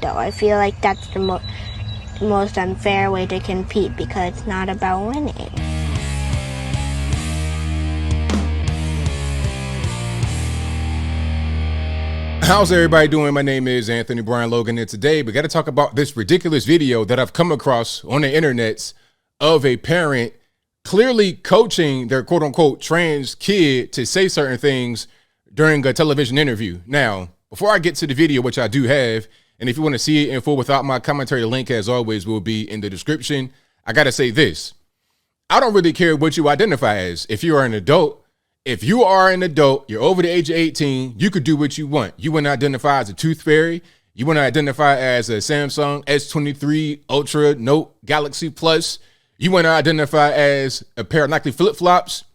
though. I feel like that's the most unfair way to compete because it's not about winning. How's everybody doing? My name is Anthony Brian Logan, and today we got to talk about this ridiculous video that I've come across on the internets of a parent clearly coaching their quote-unquote trans kid to say certain things during a television interview. Now, before I get to the video, which I do have, and if you want to see it in full without my commentary, the link, as always, will be in the description. I got to say this. I don't really care what you identify as. If you are an adult, you're over the age of 18, you could do what you want. You want to identify as a Tooth Fairy. You want to identify as a Samsung S23 Ultra Note Galaxy Plus. You want to identify as a pair of Nike flip-flops.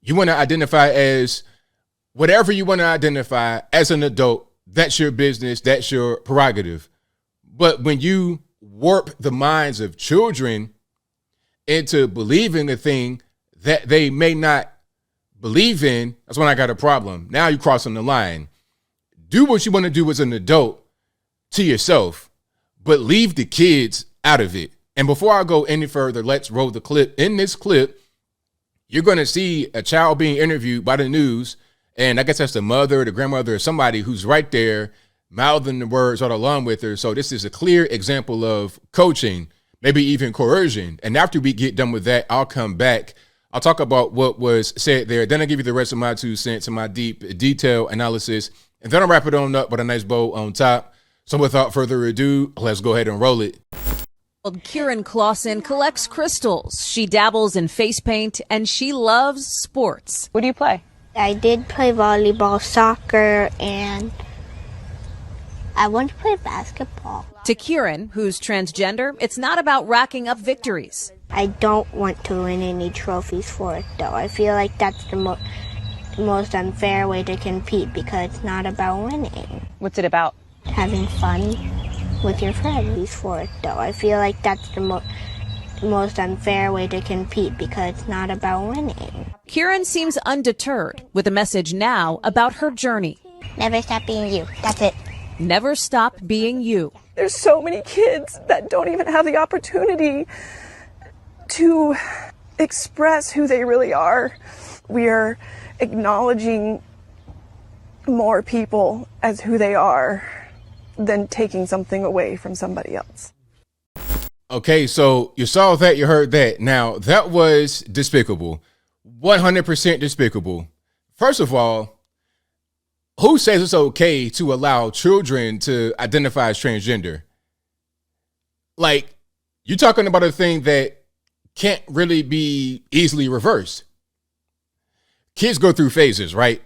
You want to identify as whatever you want to identify as an adult. That's your business. That's your prerogative. But when you warp the minds of children into believing a thing that they may not believe in, that's when I got a problem. Now you're crossing the line. Do what you want to do as an adult to yourself, but leave the kids out of it. And before I go any further, let's roll the clip. In this clip, you're going to see a child being interviewed by the news, and I guess that's the mother, the grandmother, or somebody who's right there mouthing the words right along with her. So this is a clear example of coaching, maybe even coercion. And after we get done with that, I'll come back. I'll talk about what was said there. Then I'll give you the rest of my 2 cents and my deep detail analysis. And then I'll wrap it on up with a nice bow on top. So without further ado, let's go ahead and roll it. Kieran Clausen collects crystals. She dabbles in face paint and she loves sports. What do you play? I did play volleyball, soccer, and I want to play basketball. To Kieran, who's transgender, it's not about racking up victories. I don't want to win any trophies for it, though. I feel like that's the most unfair way to compete because it's not about winning. What's it about? Having fun with your friends for it, though. I feel like that's the most unfair way to compete because it's not about winning. Kieran seems undeterred with a message now about her journey. Never stop being you. That's it. Never stop being you. There's so many kids that don't even have the opportunity to express who they really are. We are acknowledging more people as who they are than taking something away from somebody else. Okay, so you saw that, you heard that. Now, that was despicable. 100% despicable. First of all, who says it's okay to allow children to identify as transgender? Like, you're talking about a thing that can't really be easily reversed. Kids go through phases, right?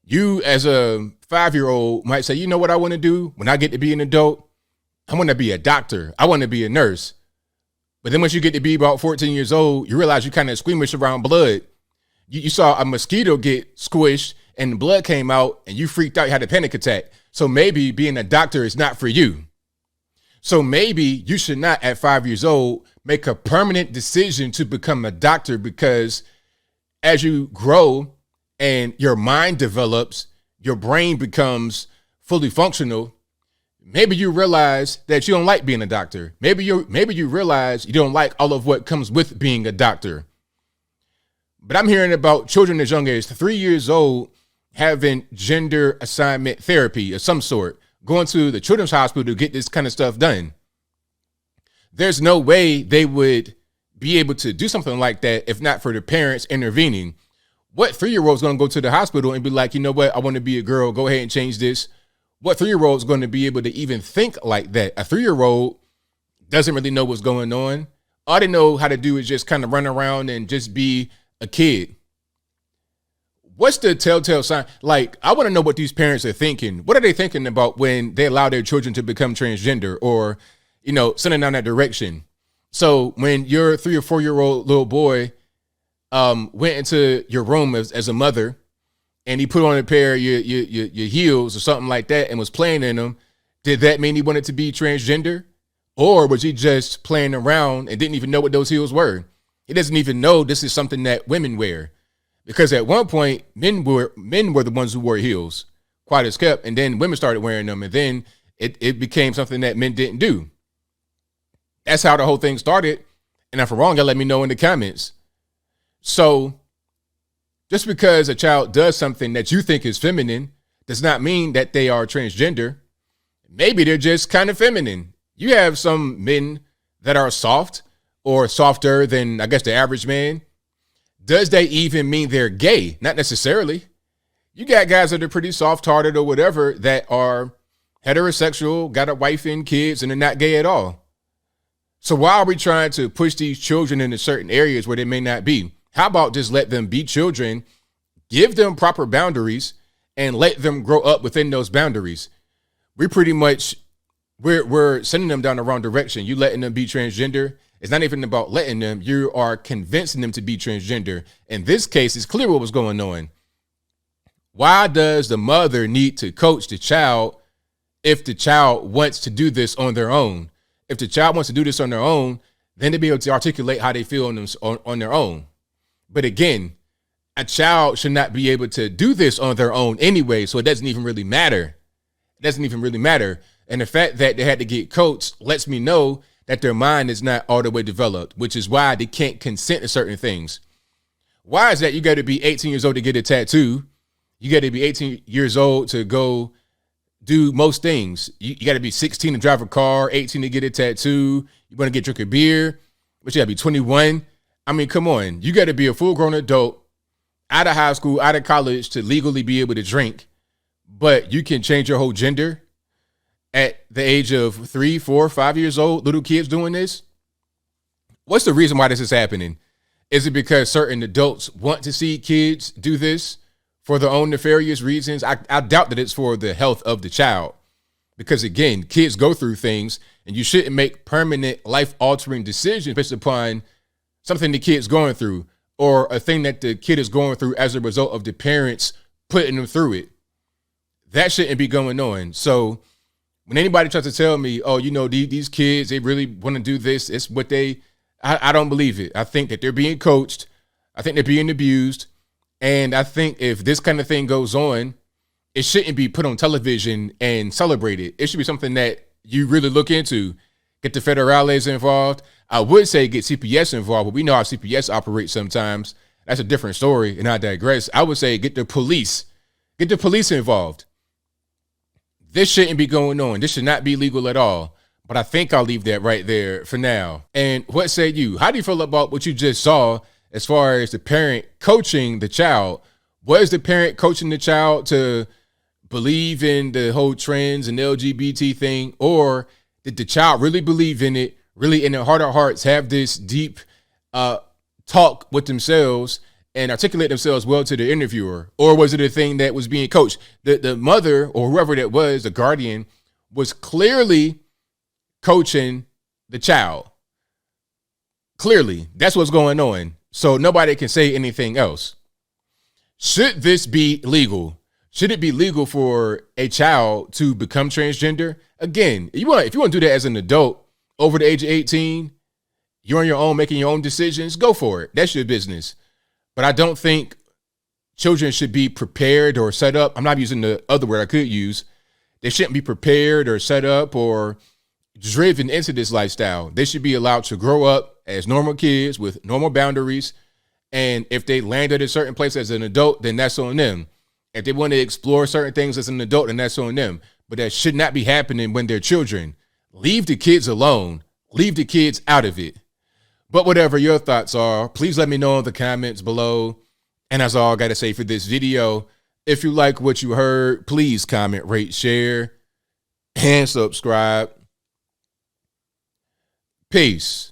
You, as a 5-year-old, might say, you know what I want to do when I get to be an adult? I want to be a doctor. I want to be a nurse. But then once you get to be about 14 years old, you realize you kind of squeamish around blood. You saw a mosquito get squished and the blood came out and you freaked out, you had a panic attack. So maybe being a doctor is not for you. So maybe you should not, at 5 years old, make a permanent decision to become a doctor, because as you grow and your mind develops, your brain becomes fully functional. Maybe you realize that you don't like being a doctor. Maybe you realize you don't like all of what comes with being a doctor. But I'm hearing about children as young as 3 years old having gender assignment therapy of some sort, going to the children's hospital to get this kind of stuff done. There's no way they would be able to do something like that if not for the parents intervening. What 3-year-old is going to go to the hospital and be like, you know what, I want to be a girl, go ahead and change this? What 3-year-old is going to be able to even think like that? A 3-year-old doesn't really know what's going on. All they know how to do is just kind of run around and just be a kid. What's the telltale sign? Like, I want to know what these parents are thinking. What are they thinking about when they allow their children to become transgender or, you know, sending down that direction? So when your 3 or 4-year-old little boy went into your room as a mother and he put on a pair of your heels or something like that and was playing in them, did that mean he wanted to be transgender? Or was he just playing around and didn't even know what those heels were? He doesn't even know this is something that women wear. Because at one point, men were the ones who wore heels, quite as kept, and then women started wearing them, and then it became something that men didn't do. That's how the whole thing started. And if I'm wrong, let me know in the comments. So just because a child does something that you think is feminine does not mean that they are transgender. Maybe they're just kind of feminine. You have some men that are soft or softer than, I guess, the average man. Does that even mean they're gay? Not necessarily. You got guys that are pretty soft-hearted or whatever that are heterosexual, got a wife and kids, and they're not gay at all. So why are we trying to push these children into certain areas where they may not be? How about just let them be children, give them proper boundaries, and let them grow up within those boundaries? We're sending them down the wrong direction. You letting them be transgender. It's not even about letting them. You are convincing them to be transgender. In this case, it's clear what was going on. Why does the mother need to coach the child if the child wants to do this on their own? If the child wants to do this on their own, then they'll be able to articulate how they feel on their own. But again, a child should not be able to do this on their own anyway, so it doesn't even really matter. It doesn't even really matter. And the fact that they had to get coached lets me know that their mind is not all the way developed, which is why they can't consent to certain things. Why is that? You got to be 18 years old to get a tattoo. You got to be 18 years old to go do most things. You got to be 16 to drive a car, 18 to get a tattoo. You want to drink a beer, but you got to be 21. I mean, come on. You got to be a full-grown adult, out of high school, out of college to legally be able to drink. But you can change your whole gender at the age of 3, 4, 5 years old, little kids doing this. What's the reason why this is happening? Is it because certain adults want to see kids do this for their own nefarious reasons? I doubt that it's for the health of the child. Because again, kids go through things and you shouldn't make permanent life-altering decisions based upon something the kid's going through or a thing that the kid is going through as a result of the parents putting them through it. That shouldn't be going on. So when anybody tries to tell me, oh, you know, these kids, they really want to do this, it's what I don't believe it. I think that they're being coached. I think they're being abused. And I think if this kind of thing goes on, it shouldn't be put on television and celebrated. It should be something that you really look into. Get the federales involved. I would say get CPS involved, but we know how CPS operates sometimes. That's a different story, and I digress. I would say get the police. Get the police involved. This shouldn't be going on. This should not be legal at all. But I think I'll leave that right there for now. And what say you? How do you feel about what you just saw as far as the parent coaching the child? Was the parent coaching the child to believe in the whole trans and LGBT thing? Or did the child really believe in it, really in their heart of hearts have this deep talk with themselves and articulate themselves well to the interviewer? Or was it a thing that was being coached? The mother or whoever that was, the guardian, was clearly coaching the child. Clearly, that's what's going on. So nobody can say anything else. Should this be legal? Should it be legal for a child to become transgender? Again, if you want to do that as an adult over the age of 18, you're on your own, making your own decisions, go for it. That's your business. But I don't think children should be prepared or set up. I'm not using the other word I could use. They shouldn't be prepared or set up or driven into this lifestyle. They should be allowed to grow up as normal kids with normal boundaries. And if they land at a certain place as an adult, then that's on them. If they want to explore certain things as an adult, then that's on them. But that should not be happening when they're children. Leave the kids alone. Leave the kids out of it. But whatever your thoughts are, please let me know in the comments below. And that's all I got to say for this video. If you like what you heard, please comment, rate, share, and subscribe. Peace.